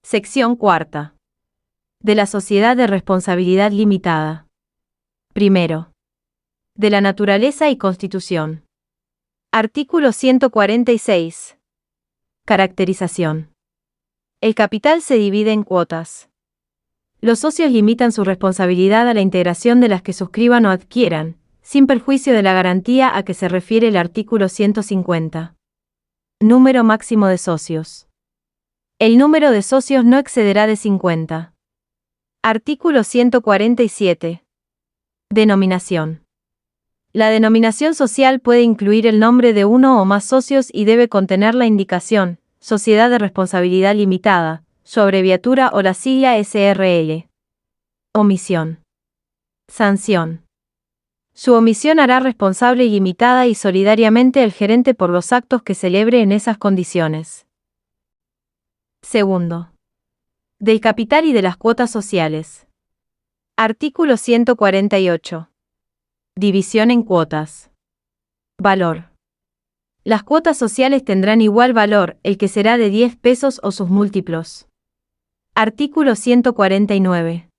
Sección cuarta. De la sociedad de responsabilidad limitada. Primero. De la naturaleza y constitución. Artículo 146. Caracterización. El capital se divide en cuotas. Los socios limitan su responsabilidad a la integración de las que suscriban o adquieran, sin perjuicio de la garantía a que se refiere el artículo 150. Número máximo de socios. El número de socios no excederá de 50. Artículo 147. Denominación. La denominación social puede incluir el nombre de uno o más socios y debe contener la indicación, Sociedad de Responsabilidad Limitada, su abreviatura o la sigla SRL. Omisión. Sanción. Su omisión hará responsable ilimitada y solidariamente el gerente por los actos que celebre en esas condiciones. Segundo. Del capital y de las cuotas sociales. Artículo 148. División en cuotas. Valor. Las cuotas sociales tendrán igual valor, el que será de 10 pesos o sus múltiplos. Artículo 149.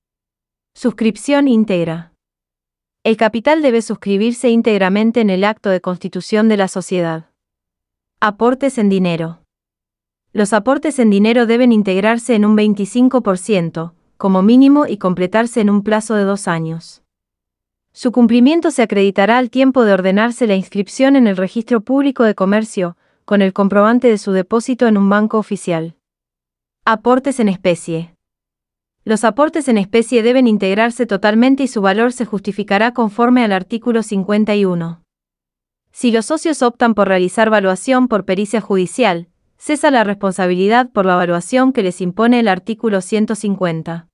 Suscripción íntegra. El capital debe suscribirse íntegramente en el acto de constitución de la sociedad. Aportes en dinero. Los aportes en dinero deben integrarse en un 25%, como mínimo y completarse en un plazo de 2 años. Su cumplimiento se acreditará al tiempo de ordenarse la inscripción en el Registro Público de Comercio, con el comprobante de su depósito en un banco oficial. Aportes en especie. Los aportes en especie deben integrarse totalmente y su valor se justificará conforme al artículo 51. Si los socios optan por realizar valuación por pericia judicial, cesa la responsabilidad por la valuación que les impone el artículo 150.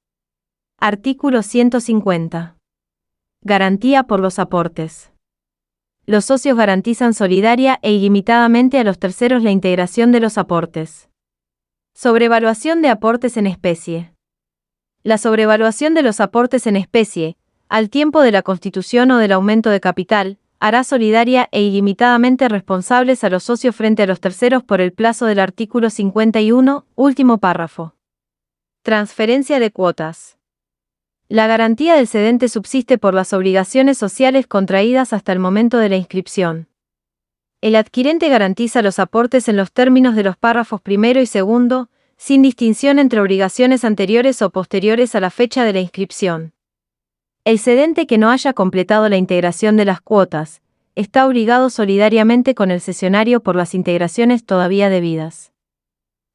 Artículo 150. Garantía por los aportes. Los socios garantizan solidaria e ilimitadamente a los terceros la integración de los aportes. Sobrevaluación de aportes en especie. La sobrevaluación de los aportes en especie, al tiempo de la constitución o del aumento de capital, hará solidaria e ilimitadamente responsables a los socios frente a los terceros por el plazo del artículo 51, último párrafo. Transferencia de cuotas. La garantía del cedente subsiste por las obligaciones sociales contraídas hasta el momento de la inscripción. El adquirente garantiza los aportes en los términos de los párrafos primero y segundo, sin distinción entre obligaciones anteriores o posteriores a la fecha de la inscripción. El cedente que no haya completado la integración de las cuotas, está obligado solidariamente con el cesionario por las integraciones todavía debidas.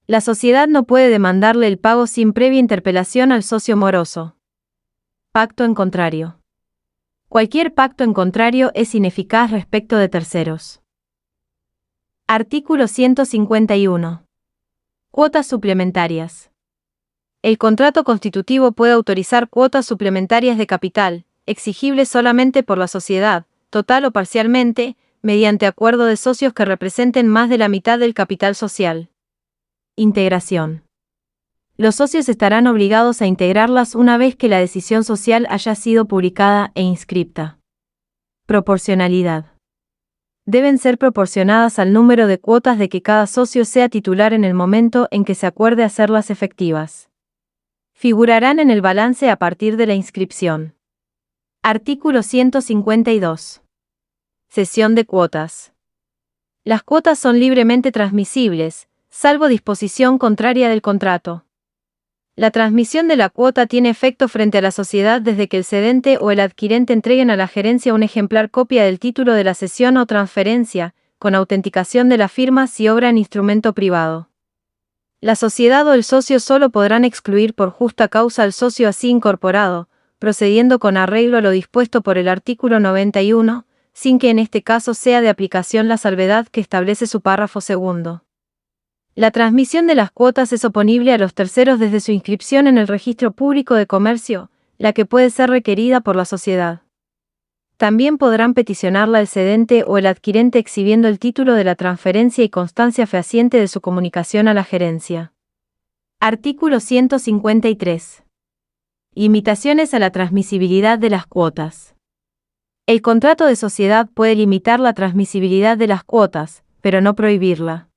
La sociedad no puede demandarle el pago sin previa interpelación al socio moroso. Pacto en contrario. Cualquier pacto en contrario es ineficaz respecto de terceros. Artículo 151. Cuotas suplementarias. El contrato constitutivo puede autorizar cuotas suplementarias de capital, exigibles solamente por la sociedad, total o parcialmente, mediante acuerdo de socios que representen más de la mitad del capital social. Integración. Los socios estarán obligados a integrarlas una vez que la decisión social haya sido publicada e inscripta. Proporcionalidad. Deben ser proporcionadas al número de cuotas de que cada socio sea titular en el momento en que se acuerde hacerlas efectivas. Figurarán en el balance a partir de la inscripción. Artículo 152. Cesión de cuotas. Las cuotas son libremente transmisibles, salvo disposición contraria del contrato. La transmisión de la cuota tiene efecto frente a la sociedad desde que el cedente o el adquirente entreguen a la gerencia un ejemplar copia del título de la cesión o transferencia, con autenticación de la firma si obra en instrumento privado. La sociedad o el socio solo podrán excluir por justa causa al socio así incorporado, procediendo con arreglo a lo dispuesto por el artículo 91, sin que en este caso sea de aplicación la salvedad que establece su párrafo segundo. La transmisión de las cuotas es oponible a los terceros desde su inscripción en el Registro Público de Comercio, la que puede ser requerida por la sociedad. También podrán peticionarla el cedente o el adquirente exhibiendo el título de la transferencia y constancia fehaciente de su comunicación a la gerencia. Artículo 153. Limitaciones a la transmisibilidad de las cuotas. El contrato de sociedad puede limitar la transmisibilidad de las cuotas, pero no prohibirla.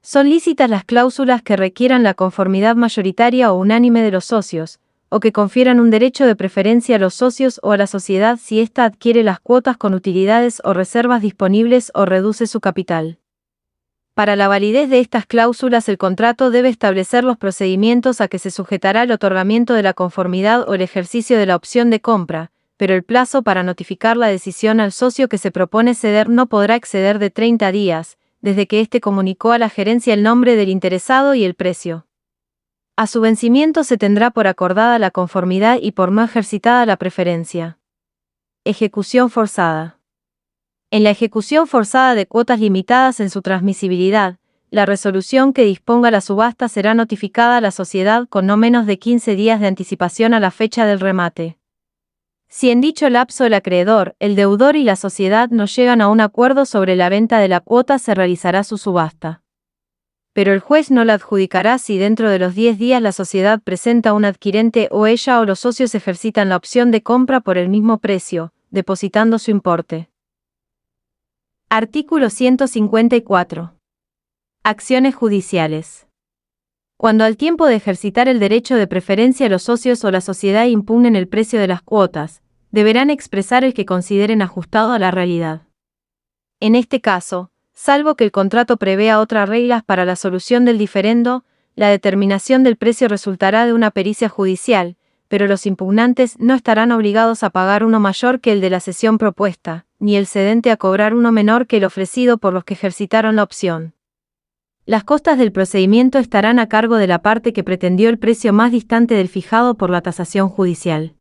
Son lícitas las cláusulas que requieran la conformidad mayoritaria o unánime de los socios, o que confieran un derecho de preferencia a los socios o a la sociedad si ésta adquiere las cuotas con utilidades o reservas disponibles o reduce su capital. Para la validez de estas cláusulas, el contrato debe establecer los procedimientos a que se sujetará el otorgamiento de la conformidad o el ejercicio de la opción de compra, pero el plazo para notificar la decisión al socio que se propone ceder no podrá exceder de 30 días, desde que éste comunicó a la gerencia el nombre del interesado y el precio. A su vencimiento se tendrá por acordada la conformidad y por no ejercitada la preferencia. Ejecución forzada. En la ejecución forzada de cuotas limitadas en su transmisibilidad, la resolución que disponga la subasta será notificada a la sociedad con no menos de 15 días de anticipación a la fecha del remate. Si en dicho lapso el acreedor, el deudor y la sociedad no llegan a un acuerdo sobre la venta de la cuota, se realizará su subasta. Pero el juez no la adjudicará si dentro de los 10 días la sociedad presenta un adquirente o ella o los socios ejercitan la opción de compra por el mismo precio, depositando su importe. Artículo 154. Acciones judiciales. Cuando al tiempo de ejercitar el derecho de preferencia los socios o la sociedad impugnen el precio de las cuotas, deberán expresar el que consideren ajustado a la realidad. En este caso, salvo que el contrato prevea otras reglas para la solución del diferendo, la determinación del precio resultará de una pericia judicial, pero los impugnantes no estarán obligados a pagar uno mayor que el de la cesión propuesta, ni el cedente a cobrar uno menor que el ofrecido por los que ejercitaron la opción. Las costas del procedimiento estarán a cargo de la parte que pretendió el precio más distante del fijado por la tasación judicial.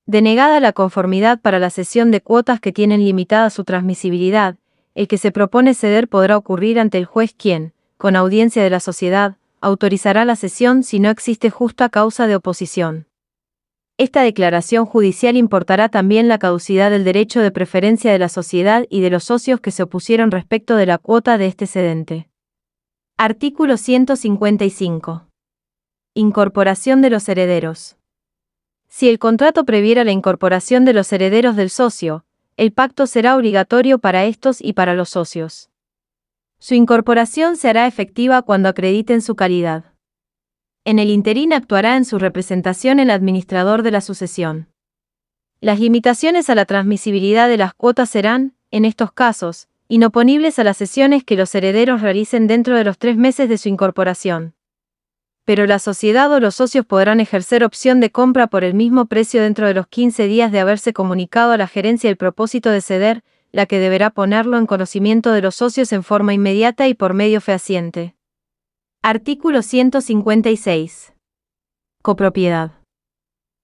Denegada la conformidad para la cesión de cuotas que tienen limitada su transmisibilidad, el que se propone ceder podrá ocurrir ante el juez quien, con audiencia de la sociedad, autorizará la cesión si no existe justa causa de oposición. Esta declaración judicial importará también la caducidad del derecho de preferencia de la sociedad y de los socios que se opusieron respecto de la cuota de este cedente. Artículo 155. Incorporación de los herederos. Si el contrato previera la incorporación de los herederos del socio, el pacto será obligatorio para estos y para los socios. Su incorporación se hará efectiva cuando acrediten su calidad. En el interín actuará en su representación el administrador de la sucesión. Las limitaciones a la transmisibilidad de las cuotas serán, en estos casos, inoponibles a las cesiones que los herederos realicen dentro de los 3 meses de su incorporación. Pero la sociedad o los socios podrán ejercer opción de compra por el mismo precio dentro de los 15 días de haberse comunicado a la gerencia el propósito de ceder, la que deberá ponerlo en conocimiento de los socios en forma inmediata y por medio fehaciente. Artículo 156. Copropiedad.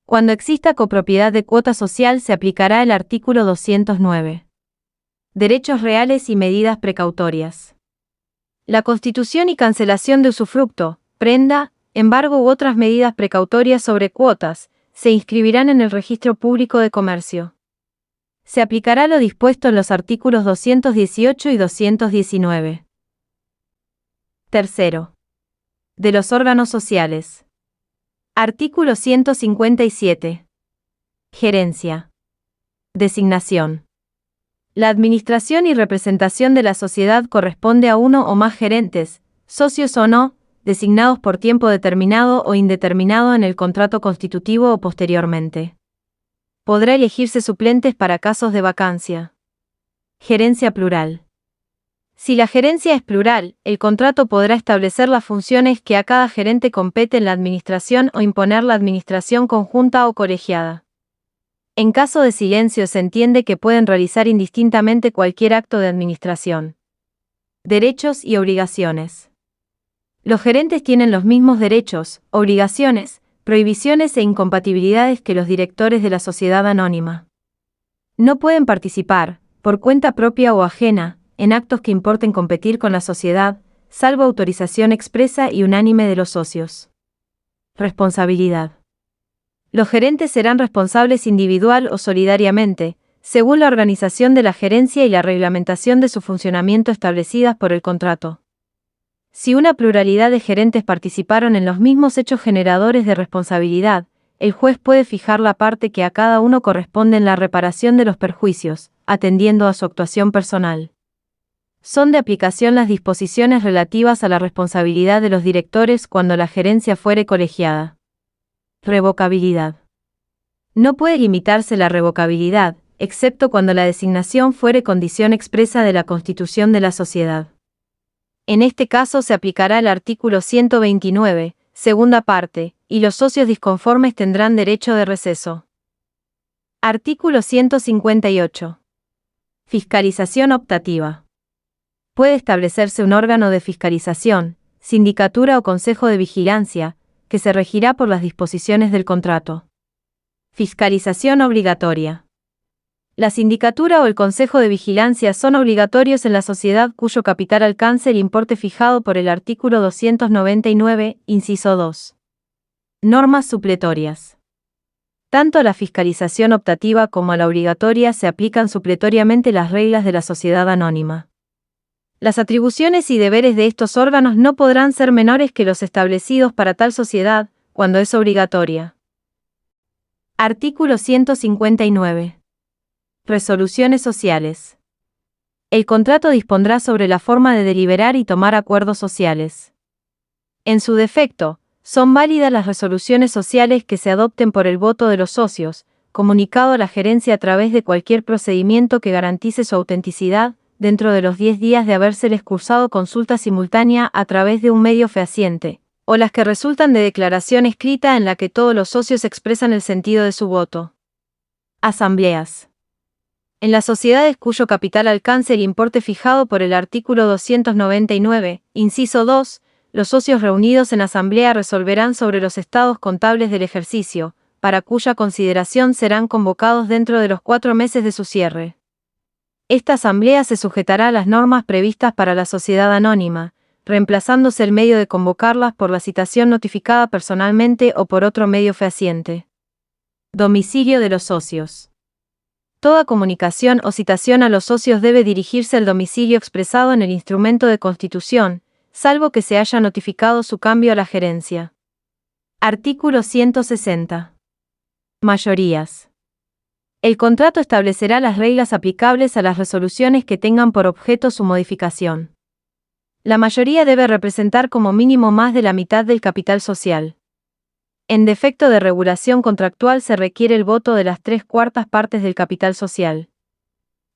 Cuando exista copropiedad de cuota social se aplicará el artículo 209. Derechos reales y medidas precautorias. La constitución y cancelación de usufructo, prenda, embargo u otras medidas precautorias sobre cuotas, se inscribirán en el Registro Público de Comercio. Se aplicará lo dispuesto en los artículos 218 y 219. Tercero. De los órganos sociales. Artículo 157. Gerencia. Designación. La administración y representación de la sociedad corresponde a uno o más gerentes, socios o no, designados por tiempo determinado o indeterminado en el contrato constitutivo o posteriormente. Podrá elegirse suplentes para casos de vacancia. Gerencia plural. Si la gerencia es plural, el contrato podrá establecer las funciones que a cada gerente compete en la administración o imponer la administración conjunta o colegiada. En caso de silencio se entiende que pueden realizar indistintamente cualquier acto de administración. Derechos y obligaciones. Los gerentes tienen los mismos derechos, obligaciones, prohibiciones e incompatibilidades que los directores de la sociedad anónima. No pueden participar, por cuenta propia o ajena, en actos que importen competir con la sociedad, salvo autorización expresa y unánime de los socios. Responsabilidad. Los gerentes serán responsables individual o solidariamente, según la organización de la gerencia y la reglamentación de su funcionamiento establecidas por el contrato. Si una pluralidad de gerentes participaron en los mismos hechos generadores de responsabilidad, el juez puede fijar la parte que a cada uno corresponde en la reparación de los perjuicios, atendiendo a su actuación personal. Son de aplicación las disposiciones relativas a la responsabilidad de los directores cuando la gerencia fuere colegiada. Revocabilidad. No puede limitarse la revocabilidad, excepto cuando la designación fuere condición expresa de la constitución de la sociedad. En este caso se aplicará el artículo 129, segunda parte, y los socios disconformes tendrán derecho de receso. Artículo 158. Fiscalización optativa. Puede establecerse un órgano de fiscalización, sindicatura o consejo de vigilancia, que se regirá por las disposiciones del contrato. Fiscalización obligatoria. La sindicatura o el consejo de vigilancia son obligatorios en la sociedad cuyo capital alcance el importe fijado por el artículo 299, inciso 2. Normas supletorias. Tanto a la fiscalización optativa como a la obligatoria se aplican supletoriamente las reglas de la sociedad anónima. Las atribuciones y deberes de estos órganos no podrán ser menores que los establecidos para tal sociedad, cuando es obligatoria. Artículo 159. Resoluciones sociales. El contrato dispondrá sobre la forma de deliberar y tomar acuerdos sociales. En su defecto, son válidas las resoluciones sociales que se adopten por el voto de los socios, comunicado a la gerencia a través de cualquier procedimiento que garantice su autenticidad, dentro de los 10 días de habérseles cursado consulta simultánea a través de un medio fehaciente, o las que resultan de declaración escrita en la que todos los socios expresan el sentido de su voto. Asambleas. En las sociedades cuyo capital alcance el importe fijado por el artículo 299, inciso 2, los socios reunidos en asamblea resolverán sobre los estados contables del ejercicio, para cuya consideración serán convocados dentro de los 4 meses de su cierre. Esta asamblea se sujetará a las normas previstas para la sociedad anónima, reemplazándose el medio de convocarlas por la citación notificada personalmente o por otro medio fehaciente. Domicilio de los socios. Toda comunicación o citación a los socios debe dirigirse al domicilio expresado en el instrumento de constitución, salvo que se haya notificado su cambio a la gerencia. Artículo 160. Mayorías. El contrato establecerá las reglas aplicables a las resoluciones que tengan por objeto su modificación. La mayoría debe representar como mínimo más de la mitad del capital social. En defecto de regulación contractual se requiere el voto de las 3/4 partes del capital social.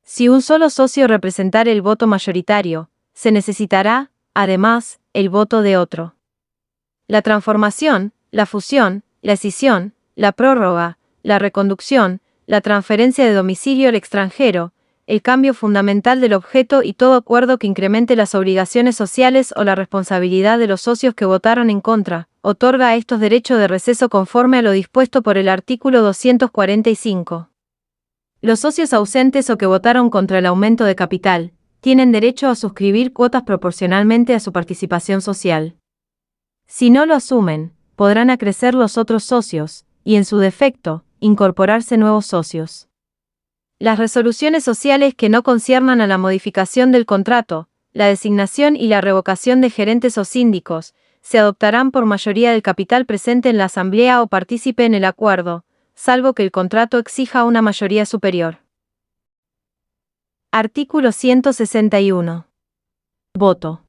Si un solo socio representare el voto mayoritario, se necesitará, además, el voto de otro. La transformación, la fusión, la escisión, la prórroga, la reconducción, la transferencia de domicilio al extranjero, el cambio fundamental del objeto y todo acuerdo que incremente las obligaciones sociales o la responsabilidad de los socios que votaron en contra, otorga a estos derecho de receso conforme a lo dispuesto por el artículo 245. Los socios ausentes o que votaron contra el aumento de capital, tienen derecho a suscribir cuotas proporcionalmente a su participación social. Si no lo asumen, podrán acrecer los otros socios, y en su defecto, incorporarse nuevos socios. Las resoluciones sociales que no conciernan a la modificación del contrato, la designación y la revocación de gerentes o síndicos, se adoptarán por mayoría del capital presente en la asamblea o partícipe en el acuerdo, salvo que el contrato exija una mayoría superior. Artículo 161. Voto.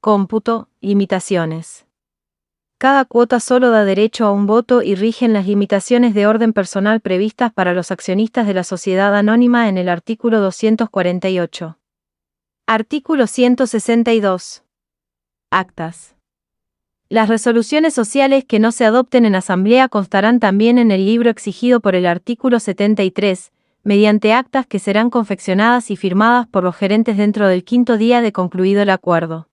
Cómputo, limitaciones. Cada cuota solo da derecho a un voto y rigen las limitaciones de orden personal previstas para los accionistas de la sociedad anónima en el artículo 248. Artículo 162. Actas. Las resoluciones sociales que no se adopten en asamblea constarán también en el libro exigido por el artículo 73, mediante actas que serán confeccionadas y firmadas por los gerentes dentro del 5º día de concluido el acuerdo.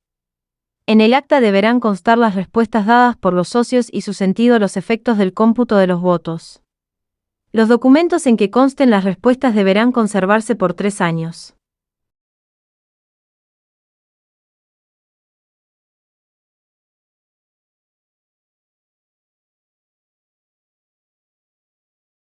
En el acta deberán constar las respuestas dadas por los socios y su sentido a los efectos del cómputo de los votos. Los documentos en que consten las respuestas deberán conservarse por 3 años.